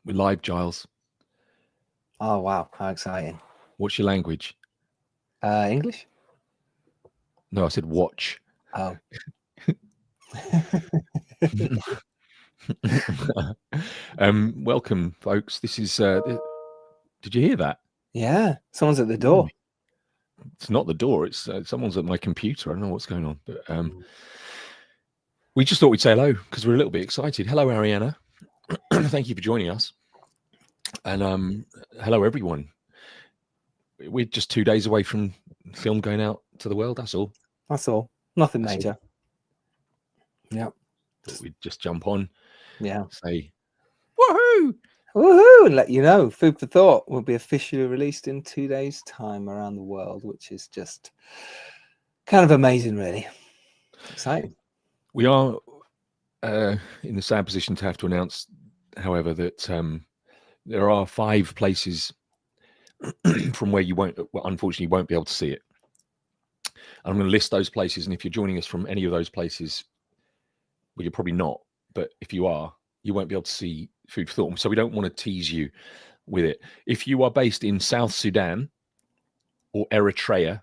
We're live, Giles. Oh, wow. How exciting. What's your language? English? No, I said watch. Oh. Welcome, folks. This is. Did you hear that? Yeah. Someone's at the door. It's not the door. It's someone's at my computer. I don't know what's going on. But we just thought we'd say hello because we're a little bit excited. Hello, Ariana. Thank you for joining us. And hello, everyone. We're just 2 days away from film going out to the world. That's all. That's all. Nothing major. Yeah. Thought we'd just jump on. Yeah. Say, woohoo! Woohoo! And let you know, Food for Thought will be officially released in 2 days' time around the world, which is just kind of amazing, really. Exciting. We are in the sad position to have to announce, however, that there are 5 places from where you unfortunately won't be able to see it. I'm going to list those places, and if you're joining us from any of those places, well, you're probably not, but if you are, you won't be able to see Food for Thought. So we don't want to tease you with it. If you are based in South Sudan or Eritrea,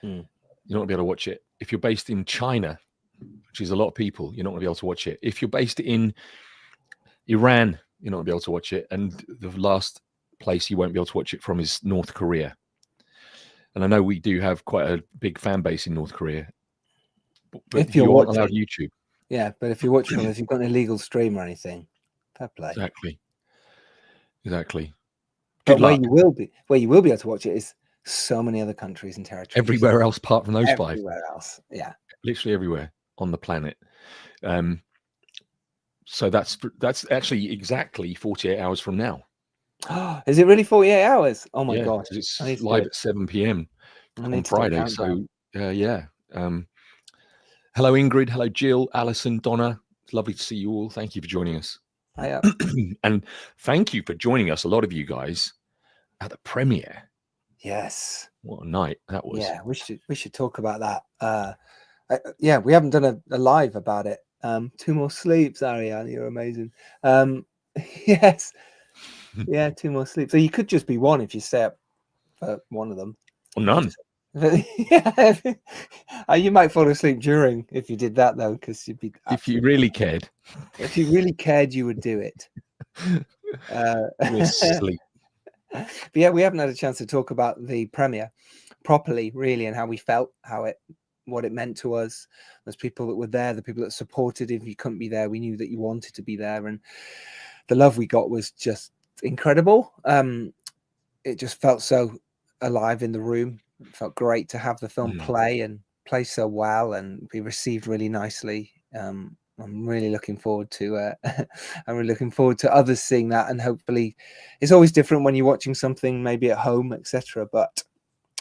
you're not going to be able to watch it. If you're based in China, which is a lot of people, you're not going to be able to watch it. If you're based in Iran, you're not going to be able to watch it. And the last place you won't be able to watch it from is North Korea. And I know we do have quite a big fan base in North Korea. But if you're watching, allowed YouTube. Yeah, but if you're watching them, if you've got an illegal stream or anything, fair play. Exactly. But where you will be able to watch it is so many other countries and territories. Everywhere else apart from those 5. Everywhere else, yeah. Literally everywhere on the planet. So that's actually exactly 48 hours from now. Is it really 48 hours? Oh my gosh. It's live at 7 p.m. on Friday. So yeah. Hello, Ingrid. Hello, Jill, Alison, Donna. It's lovely to see you all. Thank you for joining us. Hiya. And thank you for joining us, a lot of you guys, at the premiere. Yes. What a night that was. Yeah, we should talk about that. Yeah, we haven't done a live about it. 2 more sleeps, Ariane. You're amazing. Yes. Yeah, 2 more sleeps. So you could just be one if you stay up for one of them. Well, none. Yeah. You might fall asleep during if you did that, though, because you'd be. If you really cared. If you really cared, you would do it. Sleep. But yeah, we haven't had a chance to talk about the premiere properly, really, and how we felt, what it meant to us. There's people that were there, the people that supported. If you couldn't be there, we knew that you wanted to be there, and the love we got was just incredible. It just felt so alive in the room. It felt great to have the film play so well and be received really nicely. I'm really looking forward to others seeing that, and hopefully it's always different when you're watching something maybe at home, etc. But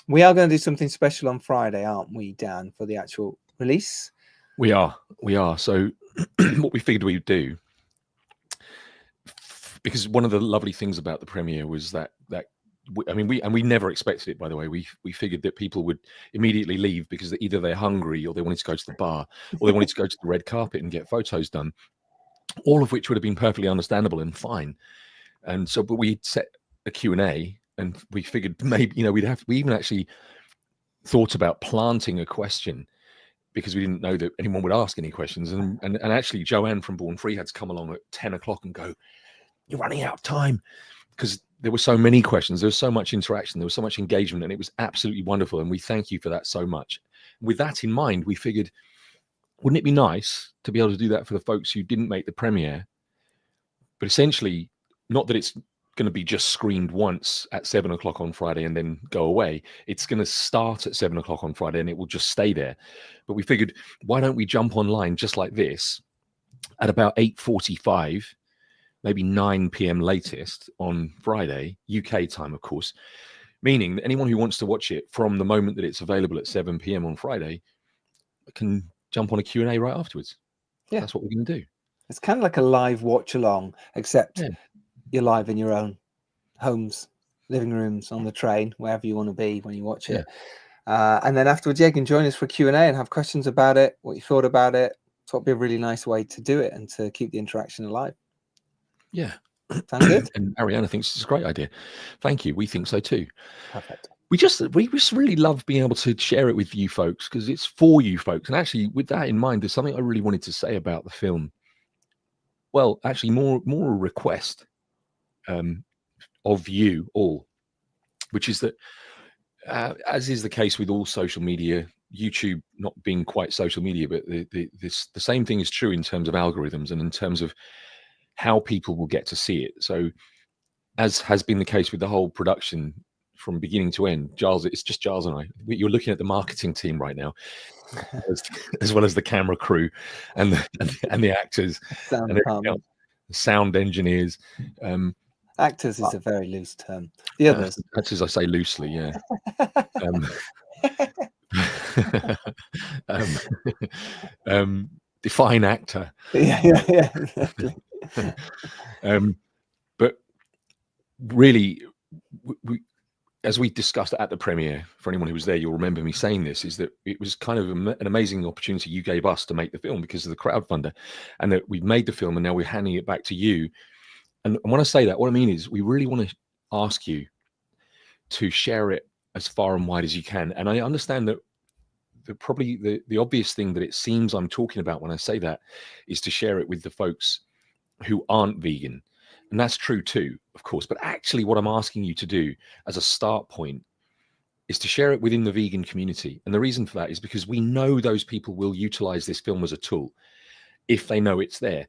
we are going to do something special on Friday, aren't we, Dan, for the actual release? We are. So what we figured we'd do, because one of the lovely things about the premiere was that we never expected it, by the way. We figured that people would immediately leave because either they're hungry or they wanted to go to the bar or they wanted to go to the red carpet and get photos done, all of which would have been perfectly understandable and fine. And so, but we set a Q&A, and we figured maybe, we even actually thought about planting a question because we didn't know that anyone would ask any questions. And actually Joanne from Born Free had to come along at 10 o'clock and go, "You're running out of time," because there were so many questions, there was so much interaction, there was so much engagement, and it was absolutely wonderful. And we thank you for that so much. With that in mind, we figured, wouldn't it be nice to be able to do that for the folks who didn't make the premiere? But essentially, not that it's going to be just screened once at 7 o'clock on Friday and then go away. It's going to start at 7 o'clock on Friday and it will just stay there. But we figured, why don't we jump online just like this at about 8:45, maybe 9 p.m. latest on Friday, UK time, of course, meaning that anyone who wants to watch it from the moment that it's available at 7 p.m. on Friday can jump on a Q&A right afterwards. Yeah. That's what we're going to do. It's kind of like a live watch along, except you're live in your own homes, living rooms, on the train, wherever you want to be when you watch it. And then afterwards, you can join us for Q&A and have questions about it, what you thought about it. So it'd be a really nice way to do it and to keep the interaction alive. Yeah. Sound good? And Ariana thinks it's a great idea. Thank you. We think so too. Perfect. We just really love being able to share it with you folks because it's for you folks. And actually, with that in mind, there's something I really wanted to say about the film. Well, actually, more a request of you all, which is that, as is the case with all social media, YouTube not being quite social media, but the same thing is true in terms of algorithms and in terms of how people will get to see it. So, as has been the case with the whole production from beginning to end, Giles, it's just Giles and I. You're looking at the marketing team right now, as well as the camera crew and the actors Sound and everything department. else, sound engineers. Actors is a very loose term. The others. That's as I say loosely, yeah. Define actor. Yeah, exactly. But really, as we discussed at the premiere, for anyone who was there, you'll remember me saying this, is that it was kind of an amazing opportunity you gave us to make the film because of the crowdfunder, and that we've made the film and now we're handing it back to you. And when I say that, what I mean is we really want to ask you to share it as far and wide as you can. And I understand that probably the obvious thing that it seems I'm talking about when I say that is to share it with the folks who aren't vegan. And that's true too, of course. But actually what I'm asking you to do as a start point is to share it within the vegan community. And the reason for that is because we know those people will utilize this film as a tool if they know it's there.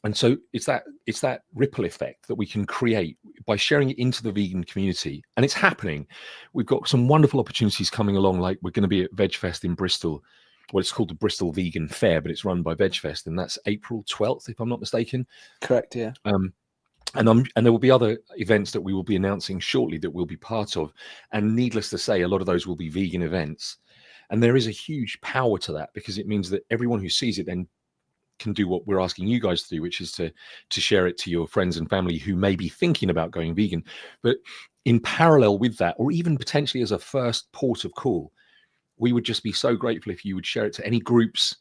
And so it's that ripple effect that we can create by sharing it into the vegan community. And it's happening. We've got some wonderful opportunities coming along. Like we're going to be at VegFest in Bristol. Well, it's called the Bristol Vegan Fair, but it's run by VegFest, and that's April 12th, if I'm not mistaken. Correct, yeah. And there will be other events that we will be announcing shortly that we'll be part of. And needless to say, a lot of those will be vegan events. And there is a huge power to that because it means that everyone who sees it then can do what we're asking you guys to do, which is to share it to your friends and family who may be thinking about going vegan. But in parallel with that, or even potentially as a first port of call, we would just be so grateful if you would share it to any groups,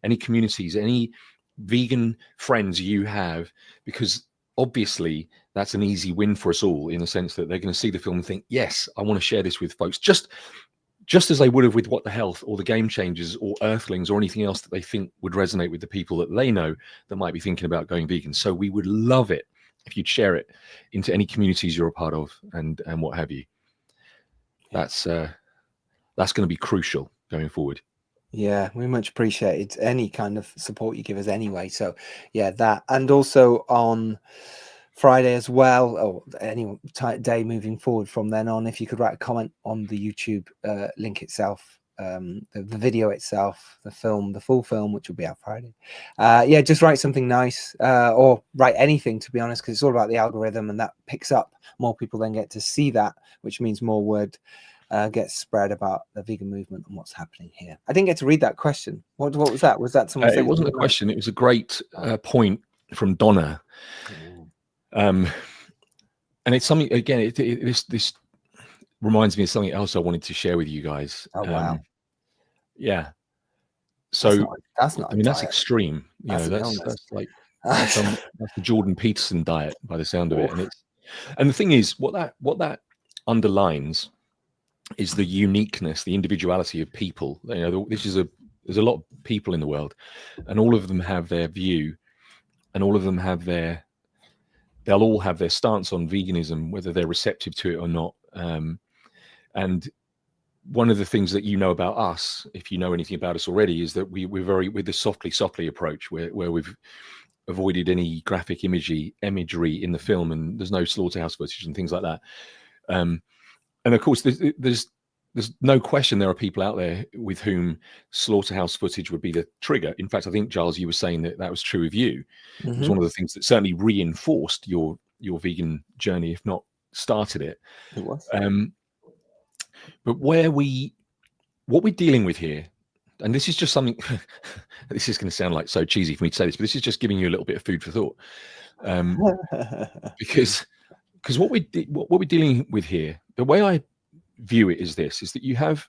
any communities, any vegan friends you have, because obviously that's an easy win for us all in the sense that they're going to see the film and think, yes, I want to share this with folks. Just as they would have with What the Health or The Game Changers or Earthlings or anything else that they think would resonate with the people that they know that might be thinking about going vegan. So we would love it if you'd share it into any communities you're a part of and what have you. That's going to be crucial going forward. Yeah, we much appreciate any kind of support you give us anyway. So yeah, that, and also on Friday as well, or any day moving forward from then on, if you could write a comment on the YouTube link itself, the video itself, the film, the full film, which will be out Friday. Yeah, just write something nice, or write anything, to be honest, because it's all about the algorithm, and that picks up more people then get to see that, which means more word gets spread about the vegan movement and what's happening here. I didn't get to read that question. What was that? Was that someone? It wasn't a question. It was a great point from Donna. And it's something, again, this reminds me of something else I wanted to share with you guys. Oh, wow. Yeah. So that's not I mean, that's extreme. You know, that's like that's the Jordan Peterson diet by the sound of it. And the thing is, what that underlines is the uniqueness, the individuality of people. You know, there's a lot of people in the world, and all of them have their view, and all of them have they'll all have their stance on veganism, whether they're receptive to it or not. And one of the things that you know about us, if you know anything about us already, is that we're with the softly approach, where we've avoided any graphic imagery in the film, and there's no slaughterhouse footage and things like that. And of course, there's no question there are people out there with whom slaughterhouse footage would be the trigger. In fact, I think, Giles, you were saying that was true of you. Mm-hmm. It was one of the things that certainly reinforced your vegan journey, if not started it. It was. But what we're dealing with here, and this is just something, this is going to sound like so cheesy for me to say this, but this is just giving you a little bit of food for thought. Because what we're dealing with here, the way I view it is that you have,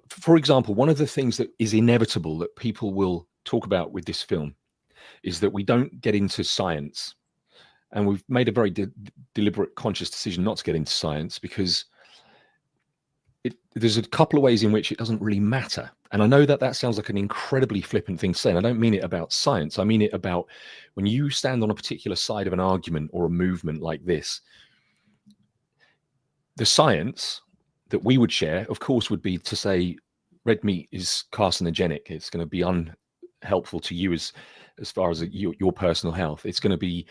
for example, one of the things that is inevitable that people will talk about with this film is that we don't get into science. And we've made a very deliberate, conscious decision not to get into science because there's a couple of ways in which it doesn't really matter. And I know that that sounds like an incredibly flippant thing to say. And I don't mean it about science. I mean it about when you stand on a particular side of an argument or a movement like this, the science that we would share, of course, would be to say red meat is carcinogenic. It's going to be unhelpful to you as far as your personal health. It's going to be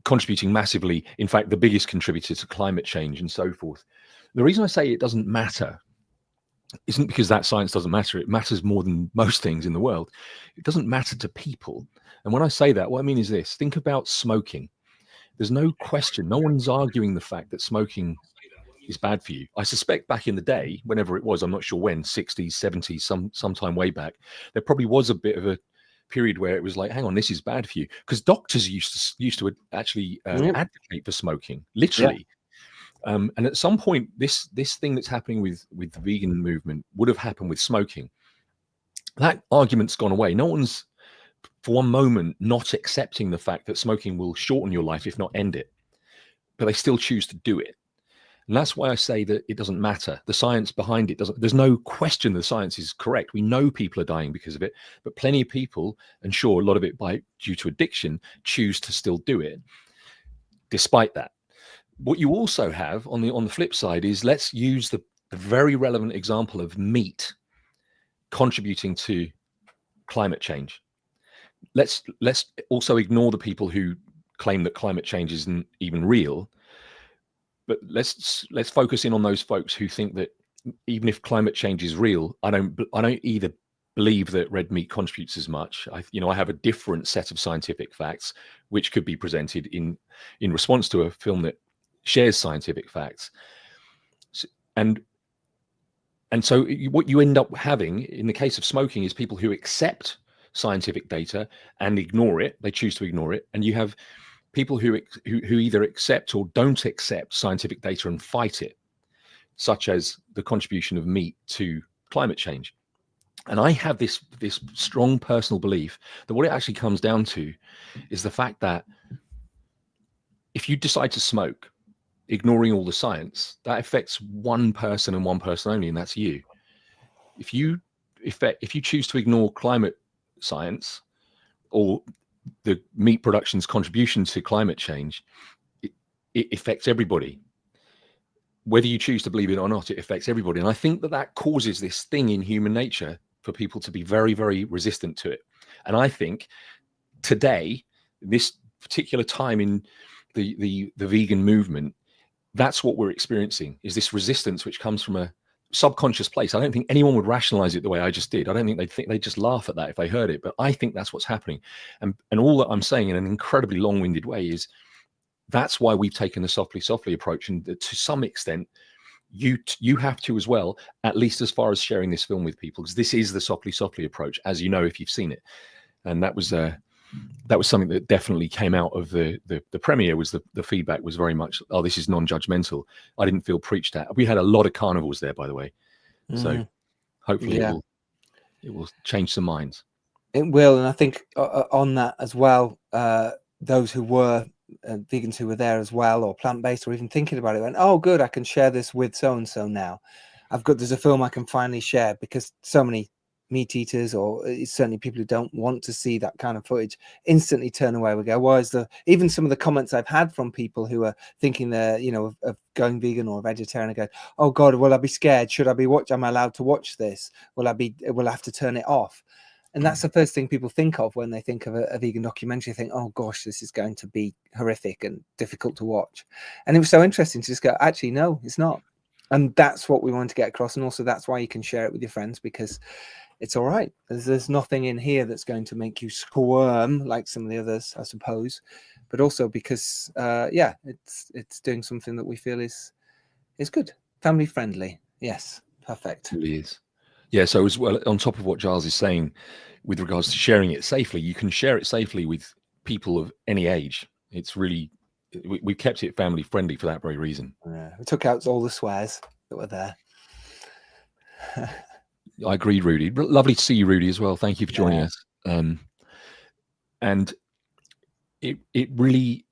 contributing massively, in fact, the biggest contributor to climate change and so forth. The reason I say it doesn't matter isn't because that science doesn't matter. It matters more than most things in the world. It doesn't matter to people. And when I say that, what I mean is this. Think about smoking. There's no question. No one's arguing the fact that smoking is bad for you. I suspect back in the day, whenever it was, I'm not sure when, 60s, 70s, sometime way back, there probably was a bit of a period where it was like, hang on, this is bad for you. Because doctors used to actually advocate for smoking, literally. Yeah. And at some point, this thing that's happening with the vegan movement would have happened with smoking. That argument's gone away. No one's, for one moment, not accepting the fact that smoking will shorten your life, if not end it. But they still choose to do it. And that's why I say that it doesn't matter. The science behind it doesn't. There's no question the science is correct. We know people are dying because of it, but plenty of people, and sure, a lot of it due to addiction, choose to still do it. Despite that, what you also have on the flip side is, let's use the very relevant example of meat contributing to climate change. Let's also ignore the people who claim that climate change isn't even real. But let's focus in on those folks who think that even if climate change is real, I don't either believe that red meat contributes as much. I have a different set of scientific facts which could be presented in response to a film that shares scientific facts. And so what you end up having in the case of smoking is people who accept scientific data and ignore it. They choose to ignore it. And you have people who either accept or don't accept scientific data and fight it, such as the contribution of meat to climate change. And I have this strong personal belief that what it actually comes down to is the fact that if you decide to smoke, ignoring all the science, that affects one person and one person only, and that's you. If you choose to ignore climate science or the meat production's contribution to climate change, it affects everybody. Whether you choose to believe it or not, it affects everybody. And I think that causes this thing in human nature for people to be very, very resistant to it. And I think today, this particular time in the vegan movement, that's what we're experiencing, is this resistance which comes from a subconscious place. I don't think anyone would rationalize it the way I just did. I don't think they'd just laugh at that if they heard it, but I think that's what's happening. And all that I'm saying in an incredibly long-winded way is that's why we've taken the softly approach. And to some extent, you have to as well, at least as far as sharing this film with people, because this is the softly approach, as you know, if you've seen it. And that was something that definitely came out of the premiere. Was the feedback was very much, oh, this is non-judgmental. I didn't feel preached at. We had a lot of carnivals there, by the way, so hopefully it will change some minds. It will, and I think on that as well, those who were vegans who were there as well, or plant-based, or even thinking about it, went, oh, good, I can share this with so and so now. There's a film I can finally share, because so many meat eaters, or certainly people who don't want to see that kind of footage, instantly turn away. We go, why is even some of the comments I've had from people who are thinking they're, of going vegan or vegetarian, I go, oh God, will I be scared? Should I be am I allowed to watch this? Will I have to turn it off? And that's the first thing people think of when they think of a vegan documentary. They think, oh gosh, this is going to be horrific and difficult to watch. And it was so interesting to just go, actually, no, it's not. And that's what we want to get across. And also that's why you can share it with your friends, because it's all right. There's nothing in here that's going to make you squirm like some of the others, I suppose. But also because, it's doing something that we feel is good, family friendly. Yes, perfect. It really is. Yeah. So as well, on top of what Giles is saying, with regards to sharing it safely, you can share it safely with people of any age. It's really, we've kept it family friendly for that very reason. Yeah, we took out all the swears that were there. I agree, Rudy. Lovely to see you, Rudy, as well. Thank you for joining us. And it really,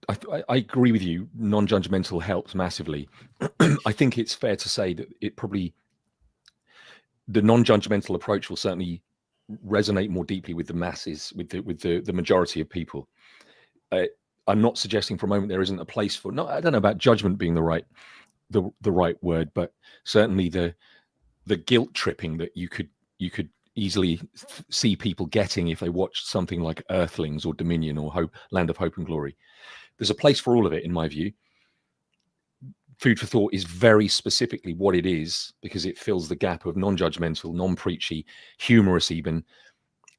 I agree with you. Non-judgmental helps massively. I think it's fair to say that the non-judgmental approach will certainly resonate more deeply with the masses, with the majority of people. I'm not suggesting for a moment there isn't a place for. No, I don't know about judgment being the right word, but certainly the guilt tripping that you could easily see people getting if they watched something like Earthlings or Dominion or Land of Hope and Glory. There's a place for all of it, in my view. Food for Thought is very specifically what it is because it fills the gap of non-judgmental, non-preachy, humorous, even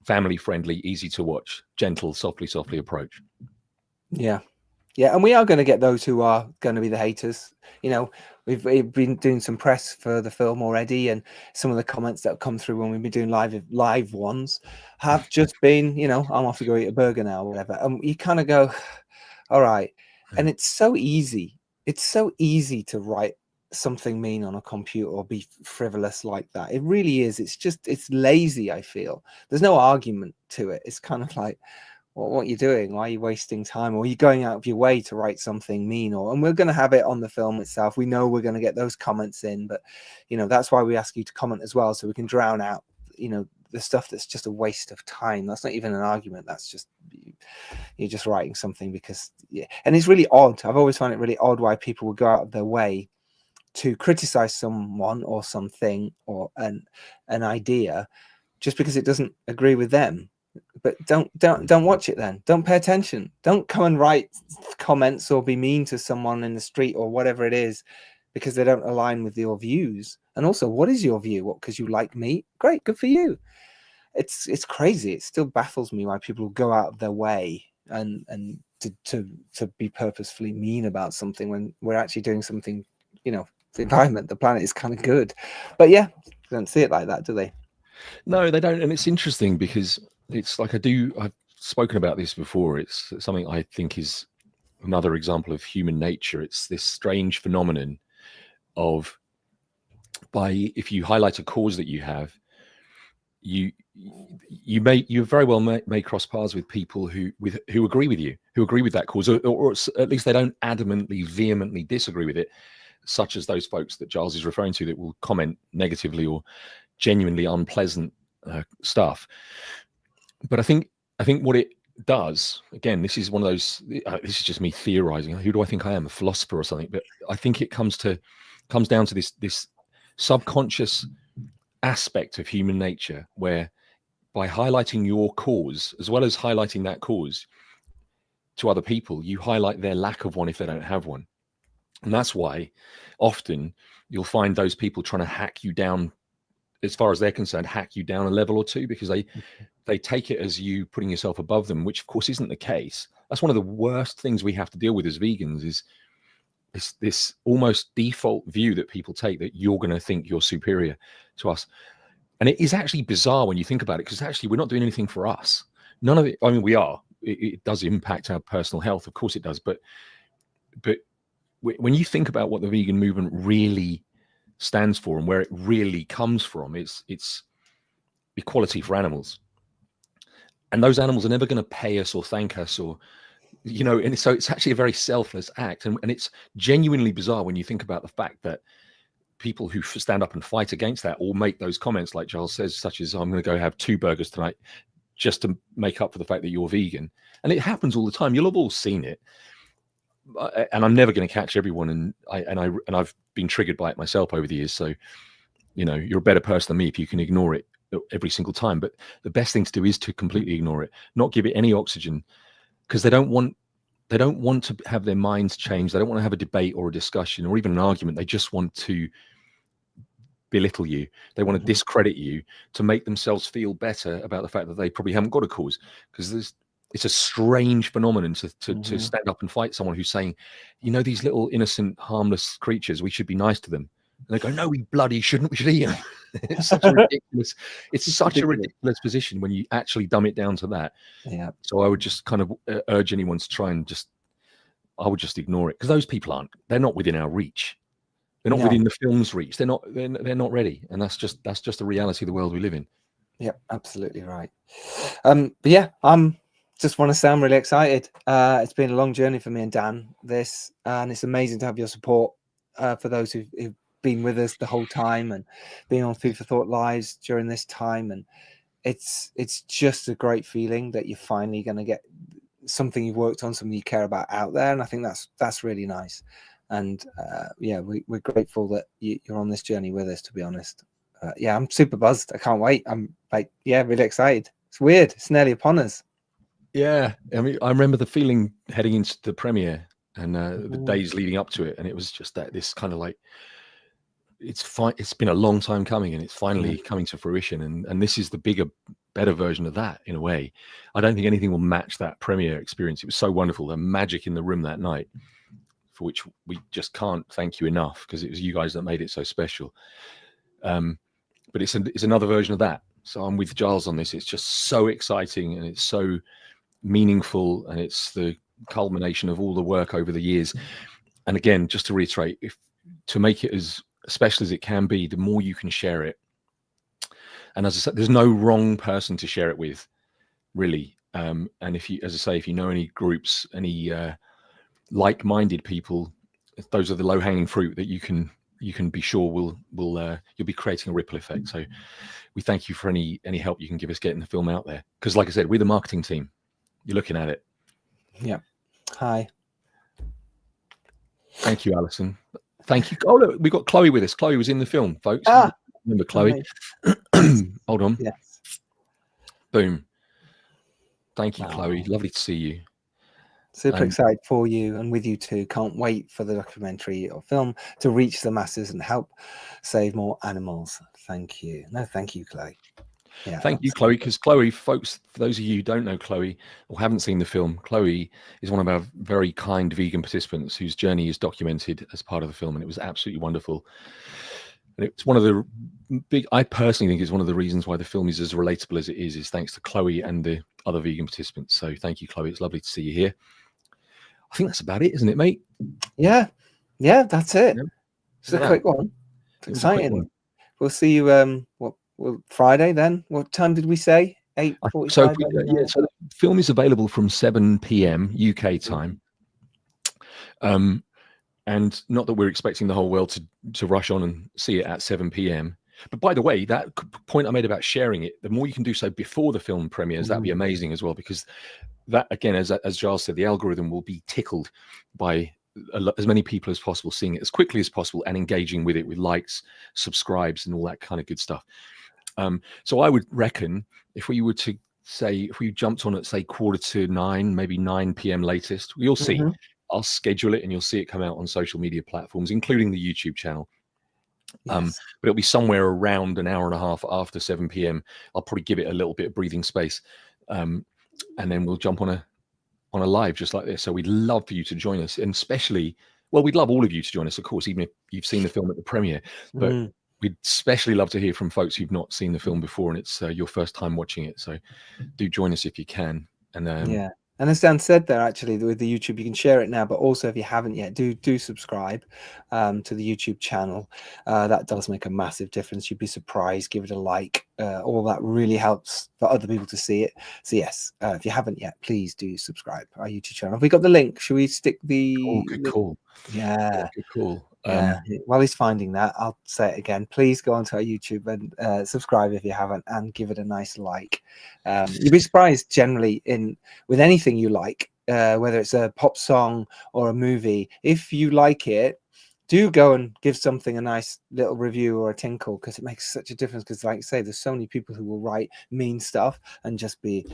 family-friendly, easy to watch, gentle, softly approach. Yeah. And we are going to get those who are going to be the haters. You know, we've been doing some press for the film already, and some of the comments that have come through when we've been doing live ones have just been, you know, I'm off to go eat a burger now or whatever. And you kind of go, all right. And it's so easy. It's so easy to write something mean on a computer or be frivolous like that. It really is. It's lazy, I feel. There's no argument to it. It's kind of like, well, what are you doing? Why are you wasting time? Or are you going out of your way to write something mean? And we're going to have it on the film itself. We know we're going to get those comments in, but, you know, that's why we ask you to comment as well, so we can drown out, you know, the stuff that's just a waste of time. That's not even an argument. That's just, you're just writing something because, yeah. And it's really odd. I've always found it really odd why people would go out of their way to criticize someone or something or an idea just because it doesn't agree with them. But don't watch it then. Don't pay attention. Don't come and write comments or be mean to someone in the street or whatever it is because they don't align with your views. And also, what is your view? What, because you like meat? Great, good for you. It's crazy. It still baffles me why people go out of their way and to be purposefully mean about something when we're actually doing something, you know, the environment, the planet is kind of good. But yeah, they don't see it like that, do they? No, they don't. And it's interesting because it's like I've spoken about this before. It's something I think is another example of human nature. It's this strange phenomenon of if you highlight a cause that you have, you very well may cross paths with people who agree with you, who agree with that cause, or at least they don't adamantly, vehemently disagree with it, such as those folks that Giles is referring to that will comment negatively or genuinely unpleasant stuff. But I think what it does, again, this is one of those, this is just me theorizing. Who do I think I am, a philosopher or something? But I think it comes down to this subconscious aspect of human nature where by highlighting your cause, as well as highlighting that cause to other people, you highlight their lack of one if they don't have one. And that's why often you'll find those people trying to hack you down, as far as they're concerned, hack you down a level or two, because they take it as you putting yourself above them, which of course isn't the case. That's one of the worst things we have to deal with as vegans is this almost default view that people take that you're going to think you're superior to us. And it is actually bizarre when you think about it, because actually we're not doing anything for us. None of it. I mean, we are. It does impact our personal health. Of course it does. But when you think about what the vegan movement really stands for and where it really comes from, it's equality for animals. And those animals are never going to pay us or thank us or, you know, and so it's actually a very selfless act. And it's genuinely bizarre when you think about the fact that people who stand up and fight against that or make those comments, like Giles says, such as, I'm going to go have 2 burgers tonight just to make up for the fact that you're vegan. And it happens all the time. You'll have all seen it. And I'm never going to catch everyone. And I've been triggered by it myself over the years. So, you know, you're a better person than me if you can ignore it every single time. But the best thing to do is to completely ignore it, not give it any oxygen, because they don't want to have their minds changed. They don't want to have a debate or a discussion or even an argument. They just want to belittle you. They want to discredit you to make themselves feel better about the fact that they probably haven't got a cause. Because it's a strange phenomenon to stand up and fight someone who's saying, you know, these little innocent, harmless creatures, we should be nice to them. And they go, no, we bloody shouldn't. We should eat them. It's such a ridiculous. It's such a ridiculous position when you actually dumb it down to that. Yeah. So I would just kind of urge anyone to try and I would just ignore it, because those people they're not within our reach. They're not within the film's reach. They're not ready, and that's just the reality of the world we live in. Yep, absolutely right. But yeah, I'm just want to say I'm really excited. It's been a long journey for me and Dan, this, and it's amazing to have your support for those who've been with us the whole time and being on Food for Thought Lives during this time. And it's just a great feeling that you're finally going to get something you've worked on, something you care about out there. And I think that's really nice. And yeah, we're grateful that you're on this journey with us, to be honest. Yeah, I'm super buzzed. I can't wait. I'm like, yeah, really excited. It's weird. It's nearly upon us. Yeah, I mean, I remember the feeling heading into the premiere and the days leading up to it, and it was just this kind of like, it's been a long time coming, and it's finally coming to fruition, and this is the bigger, better version of that in a way. I don't think anything will match that premiere experience. It was so wonderful, the magic in the room that night, for which we just can't thank you enough, because it was you guys that made it so special. But it's another version of that. So I'm with Giles on this. It's just so exciting, and it's so meaningful, and it's the culmination of all the work over the years. And again, just to reiterate, to make it as special as it can be, the more you can share it. And as I said, there's no wrong person to share it with, really. And if you, as I say, if you know any groups, any like-minded people, those are the low-hanging fruit that you can be sure you'll be creating a ripple effect. So we thank you for any help you can give us getting the film out there, because like I said, we're the marketing team. You're looking at it. Yeah. Hi. Thank you, Alison. Thank you. Oh, look, we got Chloe with us. Chloe was in the film, folks. Remember Chloe? Hold on. Yes. Boom. Thank you, Chloe. Lovely to see you. Super excited for you and with you too. Can't wait for the documentary or film to reach the masses and help save more animals. Thank you. No, thank you, Chloe. Yeah, thank you, Chloe, because Chloe, folks, for those of you who don't know Chloe or haven't seen the film, Chloe is one of our very kind vegan participants whose journey is documented as part of the film, and it was absolutely wonderful. And it's one of the I personally think is one of the reasons why the film is as relatable as it is thanks to Chloe and the other vegan participants. So thank you, Chloe. It's lovely to see you here. I think that's about it, isn't it, mate? Yeah, that's it. Yeah. It's a quick one. It's exciting. We'll see you. Friday then? What time did we say? 8:45. So the film is available from 7 p.m. UK time. And not that we're expecting the whole world to rush on and see it at 7 p.m. But by the way, that point I made about sharing it, the more you can do so before the film premieres, that'd be amazing as well, because that, again, as Giles said, the algorithm will be tickled by as many people as possible seeing it as quickly as possible and engaging with it with likes, subscribes, and all that kind of good stuff. So I would reckon if we were to say, if we jumped on at say 8:45, maybe 9 p.m. latest, you'll see. I'll schedule it and you'll see it come out on social media platforms, including the YouTube channel. But it'll be somewhere around an hour and a half after 7 p.m. I'll probably give it a little bit of breathing space. And then we'll jump on a live just like this. So we'd love for you to join us, and especially, well, we'd love all of you to join us, of course, even if you've seen the film at the premiere, but we'd especially love to hear from folks who've not seen the film before and it's your first time watching it. So do join us if you can. And and as Dan said there, actually, with the YouTube, you can share it now, but also if you haven't yet, do subscribe to the YouTube channel. That does make a massive difference. You'd be surprised. Give it a like. All that really helps for other people to see it. So yes, if you haven't yet, please do subscribe to our YouTube channel. Have we got the link? Should we stick the... Oh, good call. Yeah. Good call. While he's finding that, I'll say it again. Please go onto our YouTube and subscribe if you haven't, and give it a nice like. You'd be surprised generally with anything you like, whether it's a pop song or a movie. If you like it, do go and give something a nice little review or a tinkle, because it makes such a difference. Because like I say, there's so many people who will write mean stuff and just be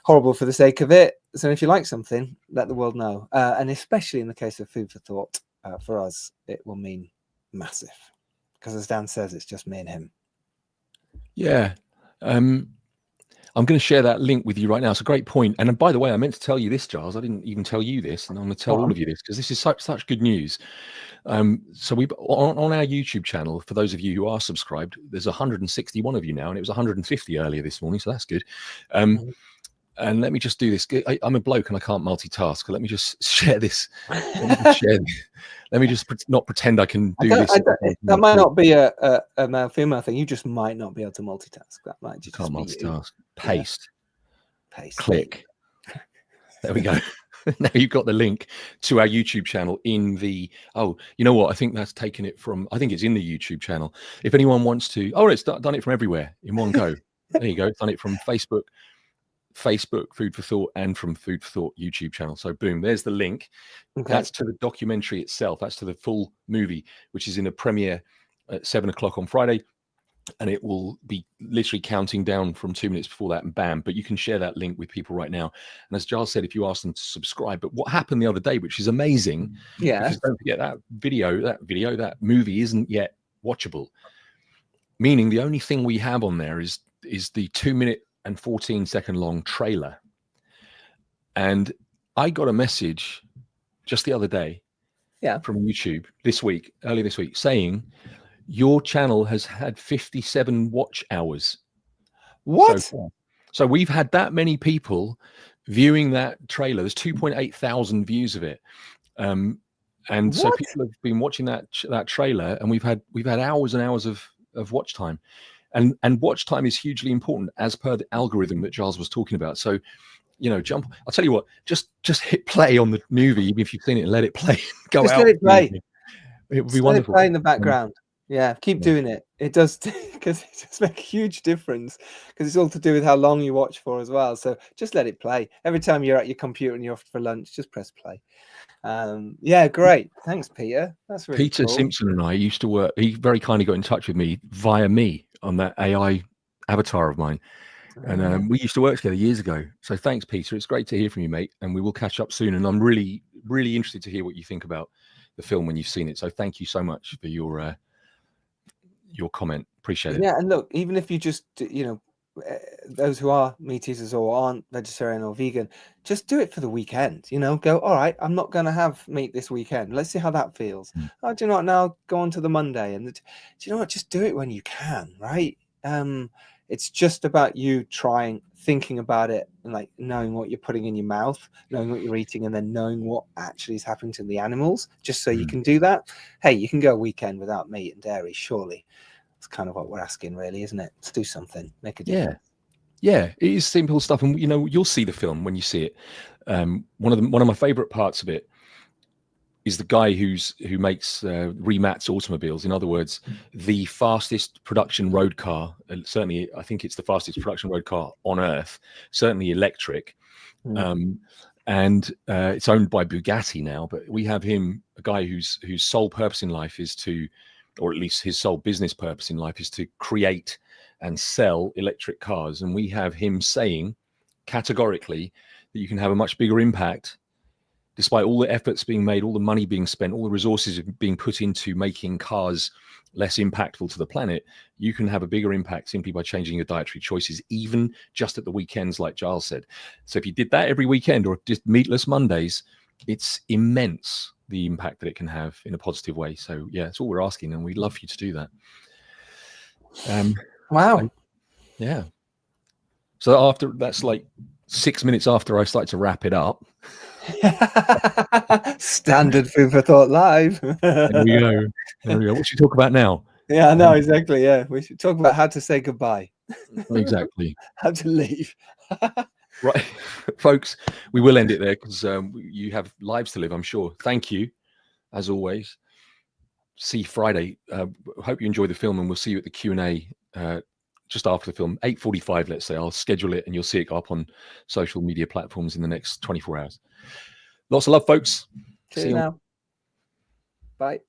horrible for the sake of it. So if you like something, let the world know. And especially in the case of Food for Thought, for us, it will mean massive, because as Dan says, it's just me and him. Yeah. I'm going to share that link with you right now. It's a great point. And by the way, I meant to tell you this, Giles. I didn't even tell you this, and I'm going to tell all of you this because this is such good news. So we on our YouTube channel, for those of you who are subscribed, there's 161 of you now, and it was 150 earlier this morning, so that's good. And let me just do this. I'm a bloke and I can't multitask. Let me just share this. Let me just not pretend I can do this. That might not be a male-female thing. You just might not be able to multitask. That might just can't be multitask. Paste. Paste. Click. There we go. Now you've got the link to our YouTube channel in the, oh, you know what? I think that's taken it from, I think it's in the YouTube channel. If anyone wants to, oh, it's done it from everywhere in one go. There you go. It's done it from Facebook, Food for Thought, and from Food for Thought YouTube channel. So boom, there's the link. Okay. That's to the documentary itself. That's to the full movie, which is in a premiere at 7 o'clock on Friday. And it will be literally counting down from 2 minutes before that, and bam. But you can share that link with people right now. And as Giles said, if you ask them to subscribe, but what happened the other day, which is amazing, because don't forget that movie isn't yet watchable. Meaning the only thing we have on there is the 2 minute and 14-second long trailer. And I got a message just the other day, from YouTube earlier this week, saying, your channel has had 57 watch hours. What? So we've had that many people viewing that trailer. There's 2.8 thousand views of it. And so people have been watching that trailer, and we've had hours and hours of watch time. And watch time is hugely important as per the algorithm that Giles was talking about. So, you know, I'll tell you what, just hit play on the movie, even if you've seen it, and let it play. Go out. Let it play. It would be wonderful. Let it play in the background. Yeah, keep doing it. It does, because it does make a huge difference, because it's all to do with how long you watch for as well. So just let it play. Every time you're at your computer and you're off for lunch, just press play. Yeah, great. Thanks, Peter. That's really Peter cool. Simpson and I used to work. He very kindly got in touch with me via me on that AI avatar of mine. And we used to work together years ago. So thanks, Peter. It's great to hear from you, mate. And we will catch up soon. And I'm really, really interested to hear what you think about the film when you've seen it. So thank you so much for your comment. Appreciate it. Yeah, and look, even if you just, you know, those who are meat eaters or aren't vegetarian or vegan, just do it for the weekend. You know, go, all right, I'm not going to have meat this weekend. Let's see how that feels. Oh, do you know what? Now go on to the Monday, and do you know what? Just do it when you can, right? It's just about you thinking about it, and like knowing what you're putting in your mouth, knowing what you're eating, and then knowing what actually is happening to the animals, just so you can do that. Hey, you can go a weekend without meat and dairy, surely. That's kind of what we're asking, really, isn't it? Let's do something, make a difference. Yeah, it is simple stuff, and you know, you'll see the film when you see it. One of my favorite parts of it is the guy who makes Remats automobiles. In other words, the fastest production road car. Certainly, I think it's the fastest production road car on Earth. Certainly electric, and it's owned by Bugatti now. But we have him, a guy whose sole purpose in life is to, or at least his sole business purpose in life is to create and sell electric cars. And we have him saying categorically that you can have a much bigger impact, despite all the efforts being made, all the money being spent, all the resources being put into making cars less impactful to the planet. You can have a bigger impact simply by changing your dietary choices, even just at the weekends, like Giles said. So if you did that every weekend, or just meatless Mondays, it's immense, the impact that it can have in a positive way. So yeah, that's all we're asking, and we'd love for you to do that. Wow. Yeah. So that's like 6 minutes after I start to wrap it up. Standard Food for Thought Live. There we go. What should we talk about now? Yeah, I know, exactly. Yeah, we should talk about how to say goodbye. Exactly. How to leave. Right, folks, we will end it there, because you have lives to live, I'm sure. Thank you, as always. See you Friday. Hope you enjoy the film, and we'll see you at the Q&A just after the film, 8:45, let's say. I'll schedule it, and you'll see it go up on social media platforms in the next 24 hours. Lots of love, folks. See you now. Bye.